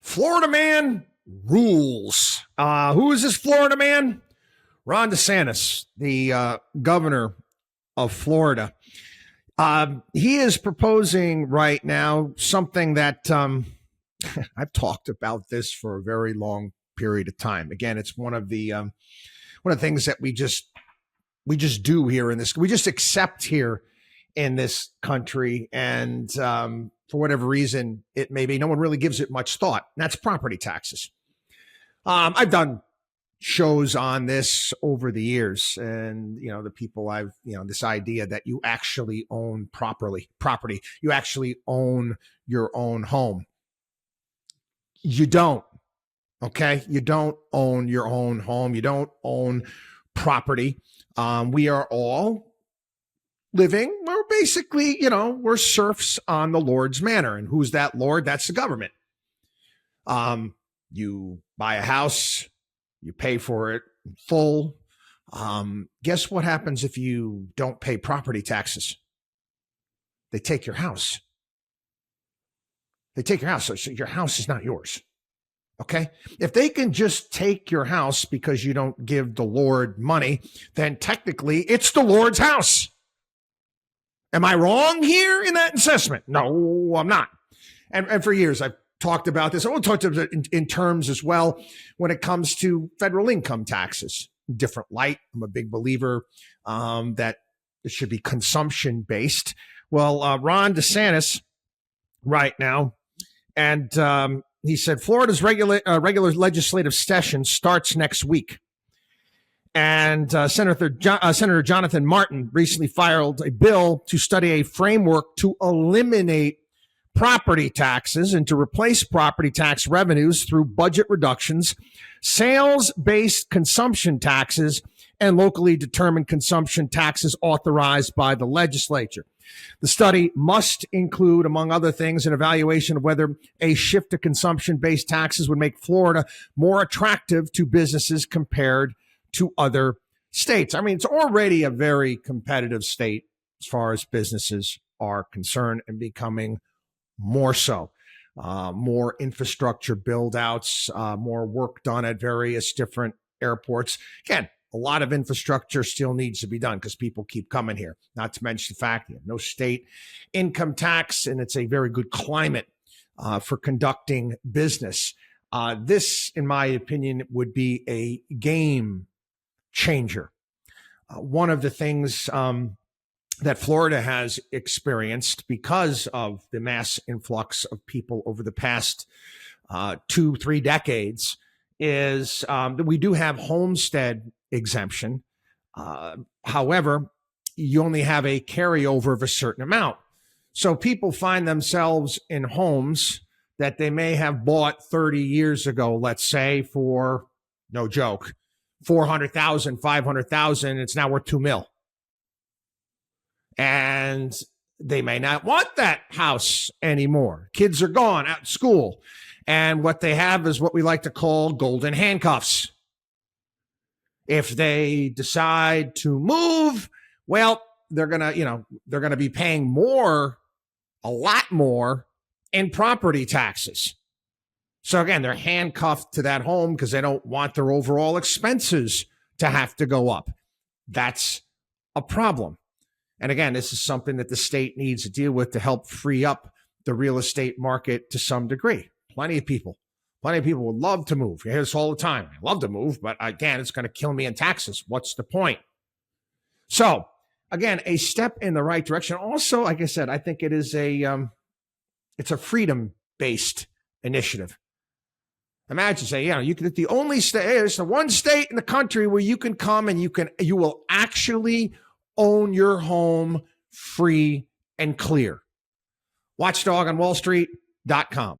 Florida man rules. Who is this Florida man? Ron DeSantis, the governor of Florida. He is proposing right now something that I've talked about this for a very long period of time. Again, it's one of the things that we just do here in this. We just accept here in this country, and for whatever reason it may be, no one really gives it much thought. And that's property taxes. I've done shows on this over the years, and the people this idea that you actually own property, you actually own your own home. You don't. Okay, you don't own your own home. You don't own property. We are all living. We're basically, we're serfs on the Lord's manor. And who's that Lord? That's the government. You buy a house, you pay for it in full. Guess what happens if you don't pay property taxes? They take your house. They take your house. So your house is not yours. Okay? If they can just take your house because you don't give the Lord money, then technically it's the Lord's house. Am I wrong here in that assessment? No, I'm not. And for years, I've talked about this. I will talk about it in terms as well when it comes to federal income taxes. Different light. I'm a big believer that it should be consumption based. Well, Ron DeSantis right now, and he said Florida's regular legislative session starts next week. And Senator Jonathan Martin recently filed a bill to study a framework to eliminate property taxes and to replace property tax revenues through budget reductions, sales-based consumption taxes, and locally determined consumption taxes authorized by the legislature. The study must include, among other things, an evaluation of whether a shift to consumption-based taxes would make Florida more attractive to businesses compared to other states. I mean, it's already a very competitive state as far as businesses are concerned, and becoming more so. More infrastructure build outs, more work done at various different airports. Again, a lot of infrastructure still needs to be done because people keep coming here. Not to mention the fact you have no state income tax, and it's a very good climate for conducting business. This, in my opinion, would be a game changer. One of the things that Florida has experienced because of the mass influx of people over the past 2-3 decades is that we do have homestead exemption. However, you only have a carryover of a certain amount. So people find themselves in homes that they may have bought 30 years ago, let's say, for, no joke, $400,000, $500,000. It's now worth $2 million. And they may not want that house anymore. Kids are gone out of school. And what they have is what we like to call golden handcuffs. If they decide to move, well, they're going to be paying more, a lot more in property taxes. So again, they're handcuffed to that home because they don't want their overall expenses to have to go up. That's a problem. And again, this is something that the state needs to deal with to help free up the real estate market to some degree. Plenty of people would love to move. You hear this all the time. I love to move, but again, it's going to kill me in taxes. What's the point? So again, a step in the right direction. Also, like I said, I think it is it's a freedom-based initiative. Imagine saying, you can, the only state, it's the one state in the country where you can come and you will actually own your home free and clear. WatchDog on WallStreet.com.